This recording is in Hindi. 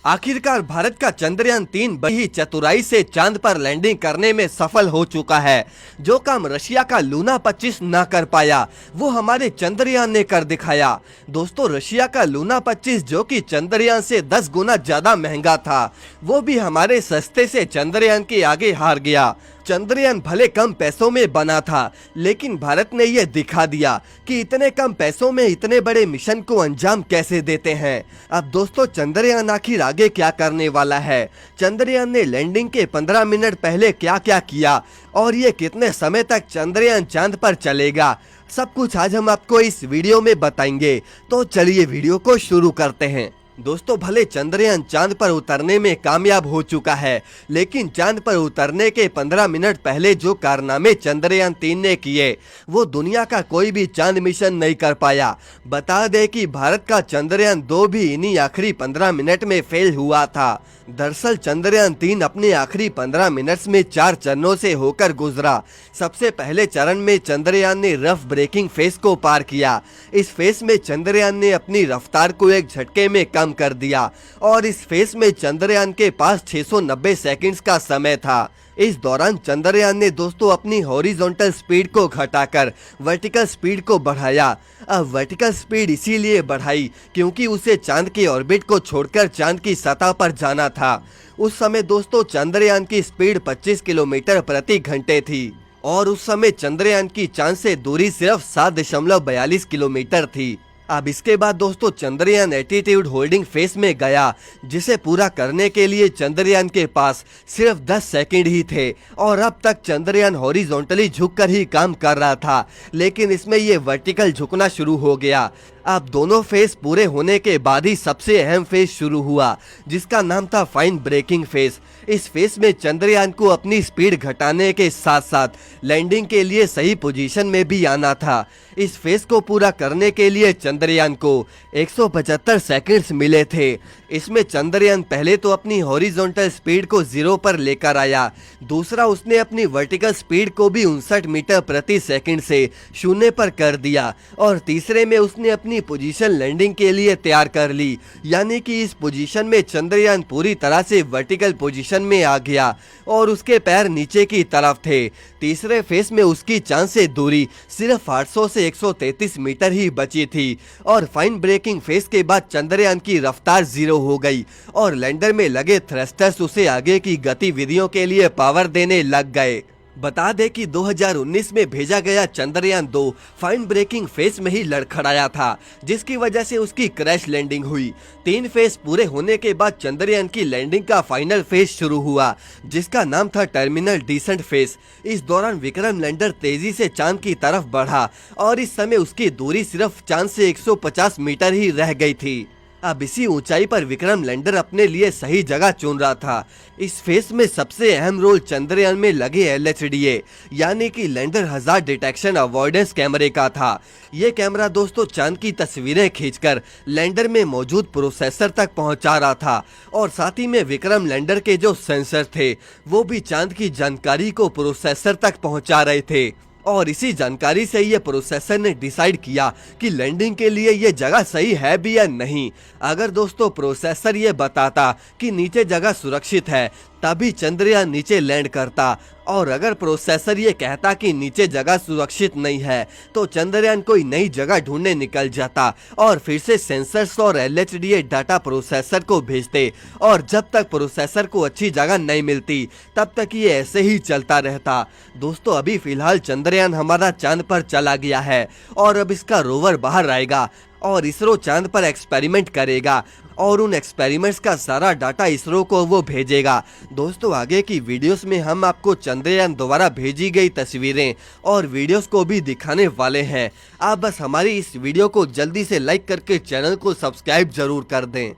आखिरकार भारत का चंद्रयान-3 बड़ी ही चतुराई से चांद पर लैंडिंग करने में सफल हो चुका है। जो काम रशिया का लूना 25 न कर पाया, वो हमारे चंद्रयान ने कर दिखाया। दोस्तों, रशिया का लूना 25 जो कि चंद्रयान से 10 गुना ज्यादा महंगा था, वो भी हमारे सस्ते से चंद्रयान के आगे हार गया। चंद्रयान भले कम पैसों में बना था, लेकिन भारत ने यह दिखा दिया कि इतने कम पैसों में इतने बड़े मिशन को अंजाम कैसे देते हैं। अब दोस्तों, चंद्रयान आखिर आगे क्या करने वाला है, चंद्रयान ने लैंडिंग के 15 मिनट पहले क्या क्या किया और ये कितने समय तक चंद्रयान चांद पर चलेगा, सब कुछ आज हम आपको इस वीडियो में बताएंगे। तो चलिए वीडियो को शुरू करते हैं। दोस्तों, भले चंद्रयान चांद पर उतरने में कामयाब हो चुका है, लेकिन चांद पर उतरने के 15 मिनट पहले जो कारनामे चंद्रयान-3 ने किए, वो दुनिया का कोई भी चांद मिशन नहीं कर पाया। बता दें कि भारत का चंद्रयान-2 भी इन्हीं आखिरी 15 मिनट में फेल हुआ था। दरअसल चंद्रयान-3 अपने आखिरी 15 मिनट्स में 4 चरणों से होकर गुजरा। सबसे पहले चरण में चंद्रयान ने रफ ब्रेकिंग फेस को पार किया। इस फेस में चंद्रयान ने अपनी रफ्तार को एक झटके में कम कर दिया और इस फेस में चंद्रयान के पास 690 सेकंड्स का समय था। इस दौरान चंद्रयान ने दोस्तों अपनी हॉरिजॉन्टल स्पीड को घटाकर वर्टिकल स्पीड को बढ़ाया। अब वर्टिकल स्पीड इसीलिए बढ़ाई क्योंकि उसे चांद के ऑर्बिट को छोड़कर चांद की सतह पर जाना था। उस समय दोस्तों चंद्रयान की स्पीड 25 किलोमीटर प्रति घंटे थी और उस समय चंद्रयान की चांद से दूरी सिर्फ 7.42 किलोमीटर थी। अब इसके बाद दोस्तों चंद्रयान एटीट्यूड होल्डिंग फेस में गया, जिसे पूरा करने के लिए चंद्रयान के पास सिर्फ 10 सेकंड ही थे और अब तक चंद्रयान हॉरिजॉन्टली झुककर ही काम कर रहा था, लेकिन इसमें ये वर्टिकल झुकना शुरू हो गया। अब दोनों फेस पूरे होने के बाद ही सबसे अहम फेस शुरू हुआ, जिसका नाम था फाइन ब्रेकिंग फेस। इस फेस में चंद्रयान को अपनी स्पीड घटाने के साथ साथ लैंडिंग के लिए सही पोजीशन में भी आना था। इस फेस को पूरा करने के लिए चंद्रयान को 175 सेकंड्स मिले थे। इसमें चंद्रयान पहले तो अपनी हॉरिजॉन्टल स्पीड को 0 पर लेकर आया, दूसरा उसने अपनी वर्टिकल स्पीड को भी 59 मीटर प्रति सेकंड से 0 पर कर दिया और तीसरे में उसने अपनी पोजीशन लैंडिंग के लिए तैयार कर ली। यानी कि इस पोजीशन में चंद्रयान पूरी तरह से वर्टिकल पोजीशन में आ गया और उसके पैर नीचे की तरफ थे। तीसरे फेस में उसकी चांद से दूरी सिर्फ 800 से 133 मीटर ही बची थी और फाइन ब्रेकिंग फेस के बाद चंद्रयान की रफ्तार 0 हो गई और लैंडर में लगे थ्रस्टर्स उसे आगे की गतिविधियों के लिए पावर देने लग गए। बता दें कि 2019 में भेजा गया चंद्रयान-2 फाइन ब्रेकिंग फेस में ही लड़खड़ाया था, जिसकी वजह से उसकी क्रैश लैंडिंग हुई। 3 फेस पूरे होने के बाद चंद्रयान की लैंडिंग का फाइनल फेस शुरू हुआ, जिसका नाम था टर्मिनल डिसेंट फेस। इस दौरान विक्रम लैंडर तेजी से चांद की तरफ बढ़ा और इस समय उसकी दूरी सिर्फ चांद से 150 मीटर ही रह गई थी। अब इसी ऊंचाई पर विक्रम लैंडर अपने लिए सही जगह चुन रहा था। इस फेस में सबसे अहम रोल चंद्रयान में लगे LHDA यानी कि लैंडर हजार्ड डिटेक्शन अवॉइडेंस कैमरे का था। ये कैमरा दोस्तों चांद की तस्वीरें खींचकर लैंडर में मौजूद प्रोसेसर तक पहुंचा रहा था और साथ ही में विक्रम लैंडर के जो सेंसर थे वो भी चांद की जानकारी को प्रोसेसर तक पहुंचा रहे थे और इसी जानकारी से ये प्रोसेसर ने डिसाइड किया कि लैंडिंग के लिए ये जगह सही है भी या नहीं। अगर दोस्तों प्रोसेसर ये बताता कि नीचे जगह सुरक्षित है, तभी चंद्रयान नीचे लैंड करता और अगर प्रोसेसर ये कहता कि नीचे जगह सुरक्षित नहीं है, तो चंद्रयान कोई नई जगह ढूंढने निकल जाता और फिर से सेंसर्स और LHDA डाटा प्रोसेसर को भेजते और जब तक प्रोसेसर को अच्छी जगह नहीं मिलती तब तक ये ऐसे ही चलता रहता। दोस्तों, अभी फिलहाल चंद्रयान हमारा चांद पर चला गया है और अब इसका रोवर बाहर आएगा और इसरो चांद पर एक्सपेरिमेंट करेगा और उन एक्सपेरिमेंट्स का सारा डाटा इसरो को वो भेजेगा। दोस्तों, आगे की वीडियोस में हम आपको चंद्रयान द्वारा भेजी गई तस्वीरें और वीडियोस को भी दिखाने वाले हैं। आप बस हमारी इस वीडियो को जल्दी से लाइक करके चैनल को सब्सक्राइब जरूर कर दें।